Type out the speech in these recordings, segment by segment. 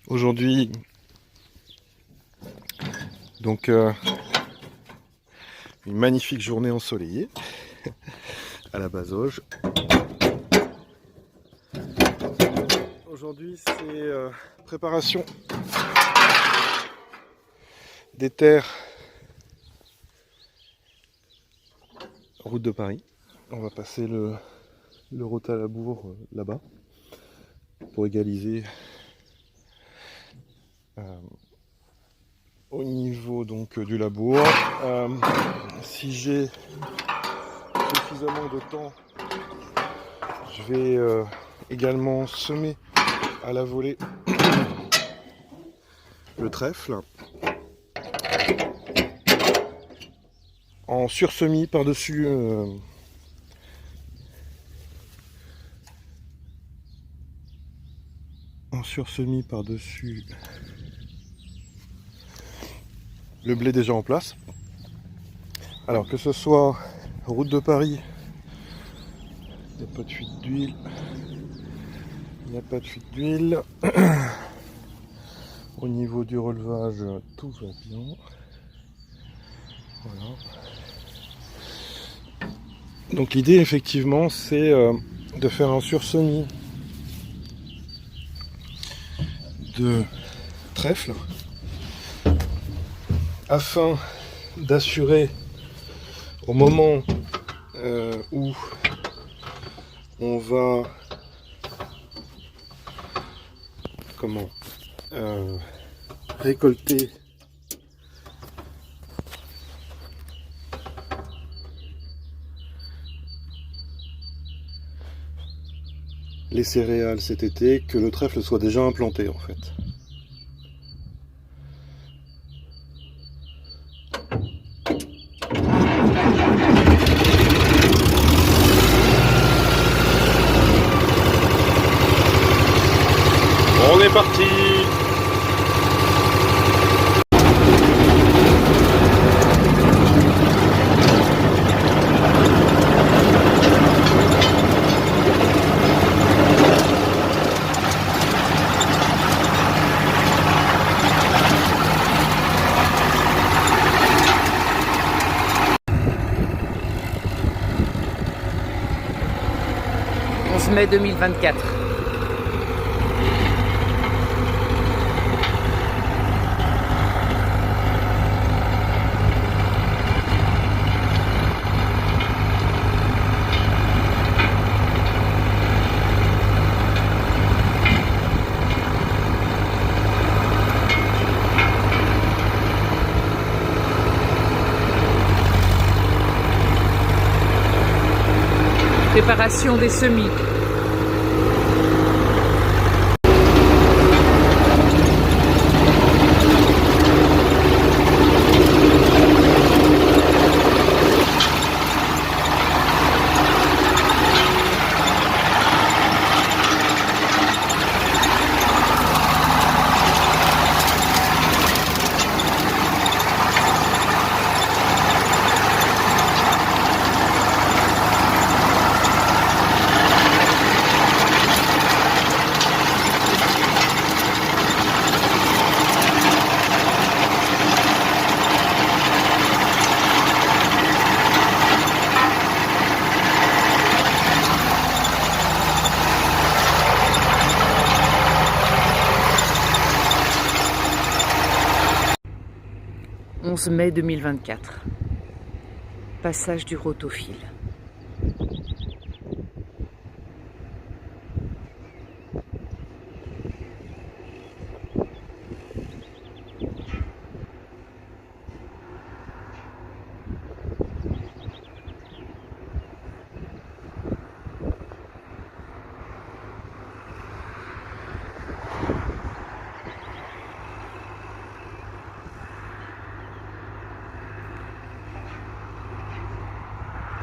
Aujourd'hui, donc une magnifique journée ensoleillée à la Bazoge. Aujourd'hui, c'est préparation des terres route de Paris. On va passer le rota à labour là-bas pour égaliser au niveau donc du labour. Si j'ai suffisamment de temps, je vais également semer à la volée le trèfle en sursemis par-dessus le blé déjà en place. Alors que ce soit route de Paris, il n'y a pas de fuite d'huile, au niveau du relevage, tout va bien. Voilà. Donc l'idée effectivement c'est de faire un sursemis de trèfle afin d'assurer au moment où on va récolter les céréales cet été, que le trèfle soit déjà implanté en fait. On est parti. Mai 2024. Préparation des semis. Mai 2024. Passage du rotophile.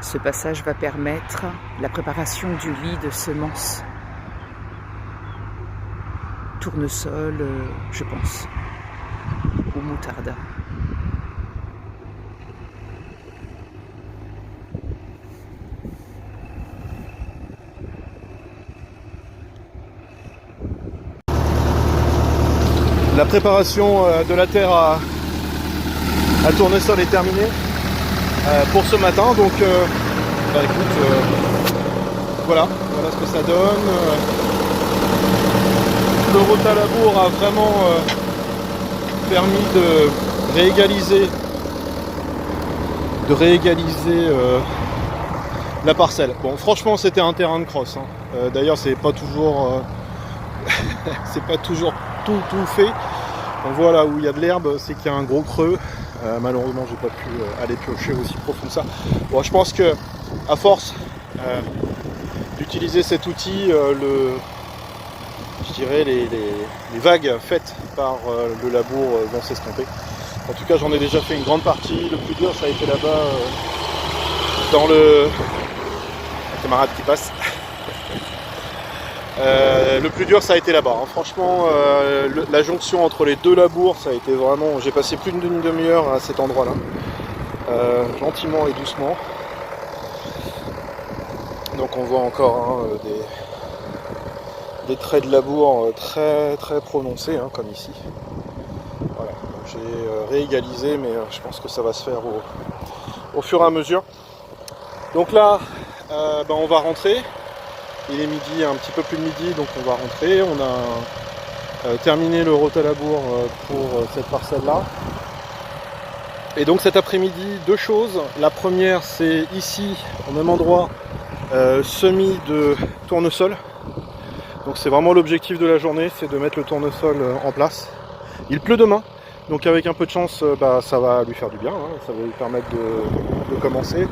Ce passage va permettre la préparation du lit de semences. Tournesol, je pense, ou moutarda. La préparation de la terre à tournesol est terminée pour ce matin. Donc bah écoute, voilà ce que ça donne. Le route à labour a vraiment permis de réégaliser la parcelle. Bon, franchement, c'était un terrain de crosse, hein. D'ailleurs, c'est pas toujours c'est pas toujours tout fait. On voit là où il y a de l'herbe, c'est qu'il y a un gros creux. Malheureusement, j'ai pas pu aller piocher aussi profond que ça. Bon, je pense que à force d'utiliser cet outil, je dirais les vagues faites par le labour vont s'estomper. En tout cas, j'en ai déjà fait une grande partie. Le plus dur, ça a été là-bas dans le camarade qui passe. Le plus dur, ça a été là-bas, hein. Franchement, la jonction entre les deux labours, ça a été vraiment... J'ai passé plus d'une demi-heure à cet endroit-là, gentiment et doucement. Donc on voit encore, hein, des traits de labour très très prononcés, hein, comme ici. Voilà, j'ai réégalisé, mais je pense que ça va se faire au fur et à mesure. Donc là, on va rentrer. Il est midi, un petit peu plus de midi, donc on va rentrer. On a terminé le route à labour pour cette parcelle-là. Et donc cet après-midi, deux choses. La première, c'est ici, au même endroit, semis de tournesol. Donc c'est vraiment l'objectif de la journée, c'est de mettre le tournesol en place. Il pleut demain, donc avec un peu de chance, ça va lui faire du bien, hein. Ça va lui permettre de commencer.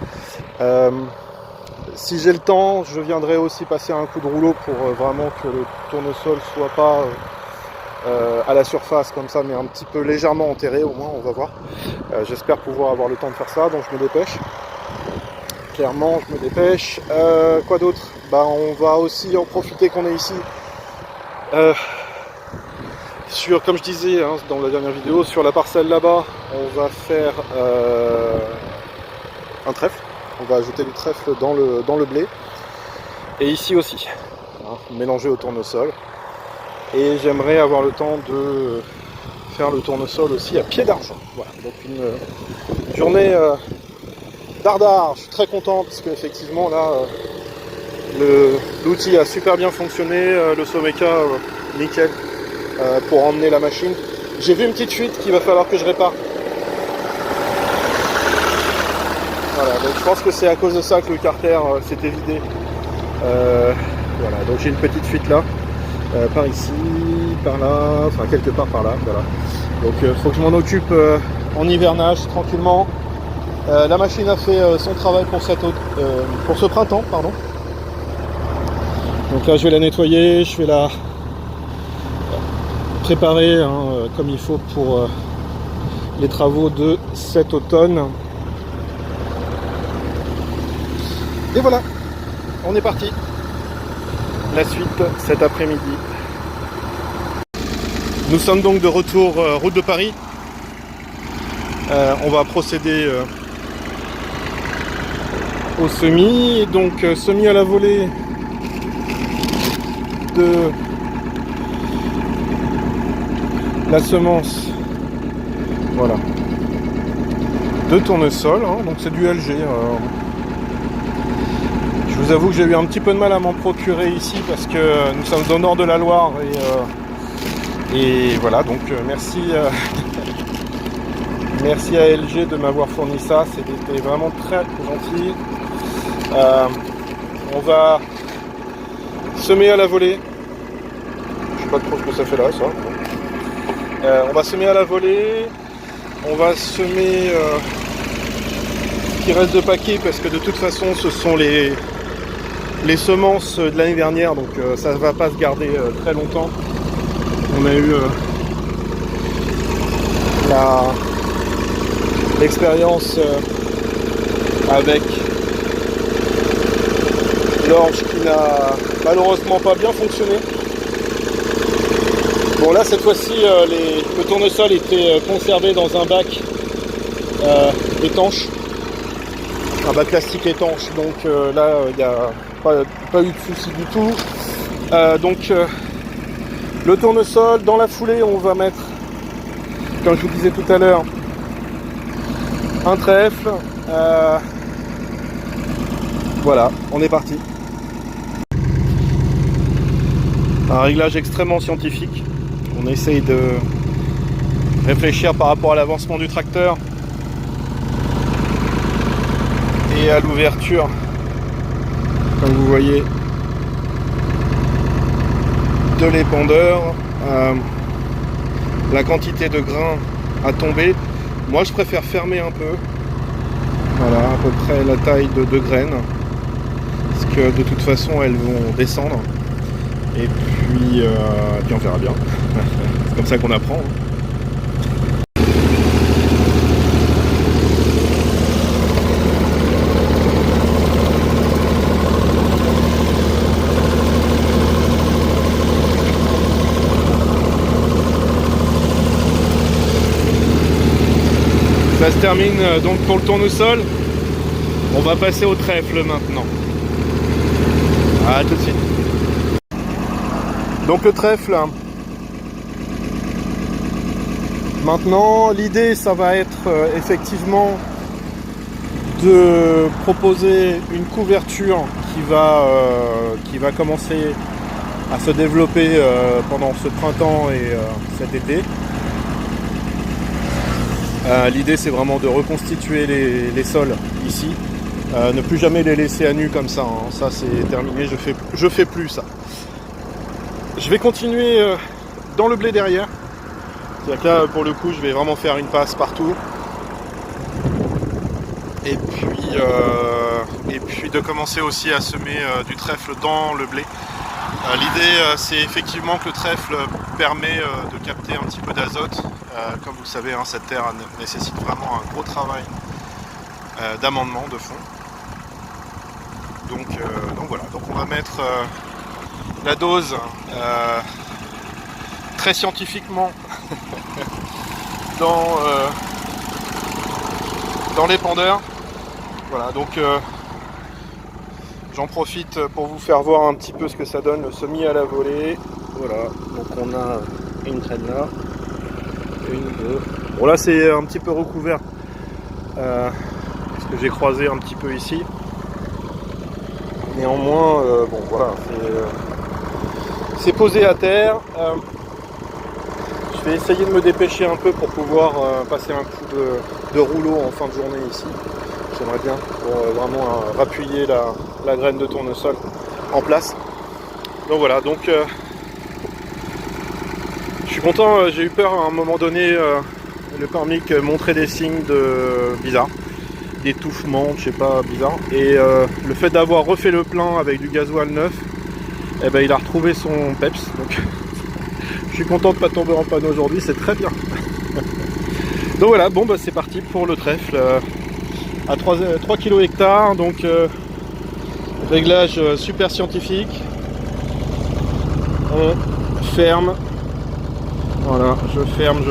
Si j'ai le temps, je viendrai aussi passer un coup de rouleau pour vraiment que le tournesol soit pas à la surface comme ça, mais un petit peu légèrement enterré, au moins, on va voir. J'espère pouvoir avoir le temps de faire ça, donc je me dépêche. Clairement, je me dépêche. Quoi d'autre? On va aussi en profiter qu'on est ici. Comme je disais, hein, dans la dernière vidéo, sur la parcelle là-bas, on va faire un trèfle. On va ajouter du trèfle dans le blé. Et ici aussi, hein, mélanger au tournesol. Et j'aimerais avoir le temps de faire le tournesol aussi à pied d'argent. Voilà, donc une journée dardard. Je suis très content parce qu'effectivement là, l'outil a super bien fonctionné. Le Someka, nickel, pour emmener la machine. J'ai vu une petite fuite qu'il va falloir que je répare. Voilà, donc je pense que c'est à cause de ça que le carter s'était vidé. Voilà, donc j'ai une petite fuite là, par ici, par là, enfin quelque part par là, voilà. Donc il faut que je m'en occupe en hivernage tranquillement. La machine a fait son travail pour ce printemps, pardon. Donc là je vais la nettoyer, je vais la préparer, hein, comme il faut pour les travaux de cet automne. Et voilà, on est parti. La suite cet après-midi. Nous sommes donc de retour route de Paris. On va procéder au semis. Donc semis à la volée de la semence. Voilà. De tournesol, hein, donc c'est du LG. Je vous avoue que j'ai eu un petit peu de mal à m'en procurer ici parce que nous sommes au nord de la Loire et voilà, donc merci merci à LG de m'avoir fourni ça, c'était vraiment très gentil. On va semer à la volée. Je sais pas trop ce que ça fait là, ça. On va semer à la volée. On va semer ce qui reste de paquets parce que de toute façon ce sont les semences de l'année dernière, donc ça ne va pas se garder très longtemps. On a eu l'expérience avec l'orge qui n'a malheureusement pas bien fonctionné. Bon là cette fois-ci le tournesol était conservé dans un bac étanche, un bac plastique étanche, donc là il n'y a pas eu de souci du tout. Donc le tournesol, dans la foulée on va mettre comme je vous disais tout à l'heure, un trèfle. Voilà, on est parti. Un réglage extrêmement scientifique. On essaye de réfléchir par rapport à l'avancement du tracteur et à l'ouverture, comme vous voyez, de l'épandeur, la quantité de grains à tomber. Moi je préfère fermer un peu, voilà, à peu près la taille de 2 graines, parce que de toute façon elles vont descendre, et puis on verra bien. C'est comme ça qu'on apprend. Ça se termine donc pour le tournesol. On va passer au trèfle maintenant. À tout de suite. Donc le trèfle. Maintenant, l'idée, ça va être effectivement de proposer une couverture qui va commencer à se développer pendant ce printemps et cet été. L'idée, c'est vraiment de reconstituer les sols ici, ne plus jamais les laisser à nu comme ça, hein. Ça c'est terminé, je fais plus ça. Je vais continuer dans le blé derrière. C'est-à-dire que là, pour le coup, je vais vraiment faire une passe partout. Et puis de commencer aussi à semer du trèfle dans le blé. L'idée, c'est effectivement que le trèfle permet de capter un petit peu d'azote. Comme vous le savez, hein, cette terre nécessite vraiment un gros travail d'amendement de fond. Donc voilà, donc on va mettre la dose très scientifiquement dans l'épandeur. Voilà, donc j'en profite pour vous faire voir un petit peu ce que ça donne le semis à la volée. Voilà, donc on a une traîne là, une, deux. Bon là c'est un petit peu recouvert parce que j'ai croisé un petit peu ici. Néanmoins, bon voilà, c'est posé à terre. Je vais essayer de me dépêcher un peu pour pouvoir passer un coup de rouleau en fin de journée ici. J'aimerais bien pour vraiment appuyer la graine de tournesol en place. Donc voilà, donc je suis content. J'ai eu peur à un moment donné, le cormic montrait des signes bizarres, d'étouffement, je sais pas, bizarre. Et le fait d'avoir refait le plein avec du gasoil neuf, eh ben, il a retrouvé son peps. Donc je suis content de ne pas tomber en panne aujourd'hui, c'est très bien. Donc voilà, bon bah c'est parti pour le trèfle à 3 kg hectare, donc réglage super scientifique. On ferme. Voilà, je ferme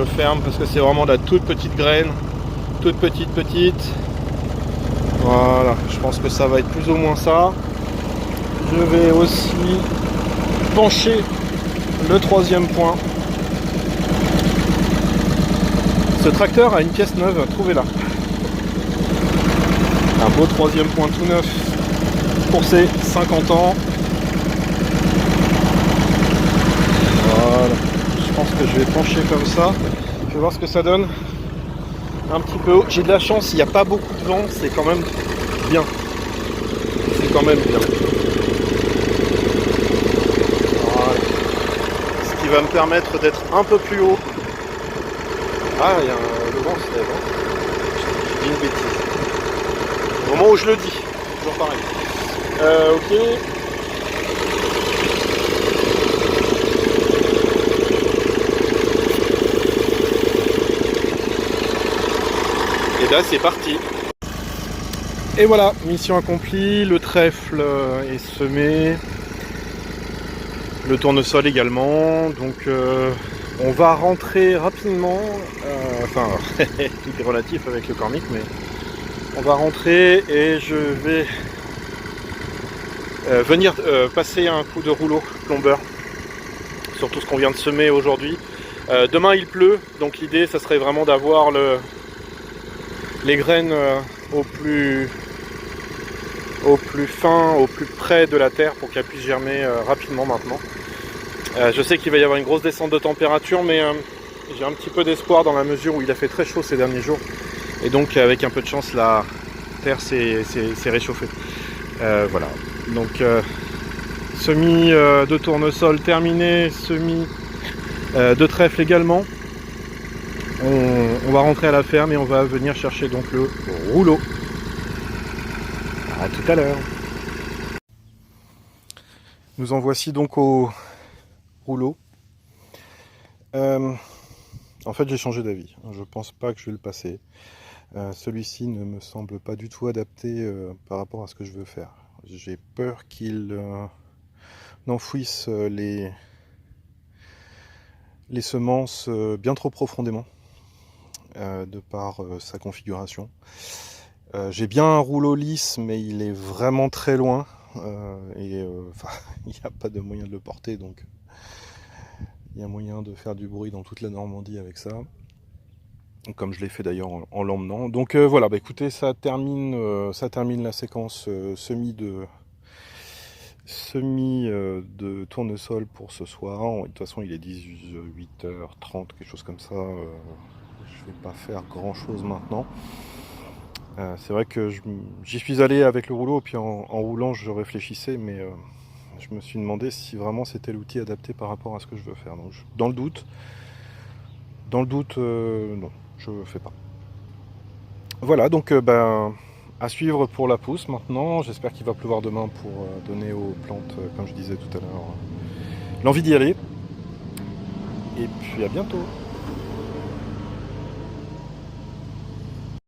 parce que c'est vraiment de la toute petite graine, toute petite. Voilà, je pense que ça va être plus ou moins ça. Je vais aussi pencher le 3e point. Ce tracteur a une pièce neuve, trouvez-la. Un beau 3e point tout neuf pour ses 50 ans. Voilà, je pense que je vais pencher comme ça. Je vais voir ce que ça donne. Un petit peu haut. J'ai de la chance, il n'y a pas beaucoup de vent, c'est quand même bien. C'est quand même bien. Voilà. Ce qui va me permettre d'être un peu plus haut. Ah, le vent se lève. J'ai dit une bêtise. Au moment où je le dis, toujours pareil. Ok. Et là, c'est parti. Et voilà, mission accomplie. Le trèfle est semé. Le tournesol également. Donc, on va rentrer rapidement. Enfin, tout est relatif avec le cormic, mais on va rentrer et je vais venir passer un coup de rouleau plombeur sur tout ce qu'on vient de semer aujourd'hui. Demain il pleut, donc l'idée ça serait vraiment d'avoir les graines au plus fin, au plus près de la terre pour qu'elles puissent germer rapidement maintenant. Je sais qu'il va y avoir une grosse descente de température, mais j'ai un petit peu d'espoir dans la mesure où il a fait très chaud ces derniers jours. Et donc avec un peu de chance la terre s'est réchauffée. Voilà, donc semis de tournesol terminé, semis de trèfle également. On va rentrer à la ferme et on va venir chercher donc le rouleau. À tout à l'heure. Nous en voici donc au rouleau. En fait j'ai changé d'avis. Je pense pas que je vais le passer. Celui-ci ne me semble pas du tout adapté par rapport à ce que je veux faire. J'ai peur qu'il n'enfouisse les semences bien trop profondément de par sa configuration. J'ai bien un rouleau lisse, mais il est vraiment très loin il n'y a pas de moyen de le porter, donc il y a moyen de faire du bruit dans toute la Normandie avec ça, comme je l'ai fait d'ailleurs en l'emmenant. Donc voilà, bah écoutez, ça termine la séquence semis de tournesol pour ce soir. De toute façon il est 18h30, quelque chose comme ça. Je vais pas faire grand chose maintenant. C'est vrai que j'y suis allé avec le rouleau, puis en roulant je réfléchissais, mais je me suis demandé si vraiment c'était l'outil adapté par rapport à ce que je veux faire. Donc dans le doute, non, je fais pas. Voilà, donc à suivre pour la pousse maintenant. J'espère qu'il va pleuvoir demain pour donner aux plantes, comme je disais tout à l'heure, l'envie d'y aller. Et puis à bientôt.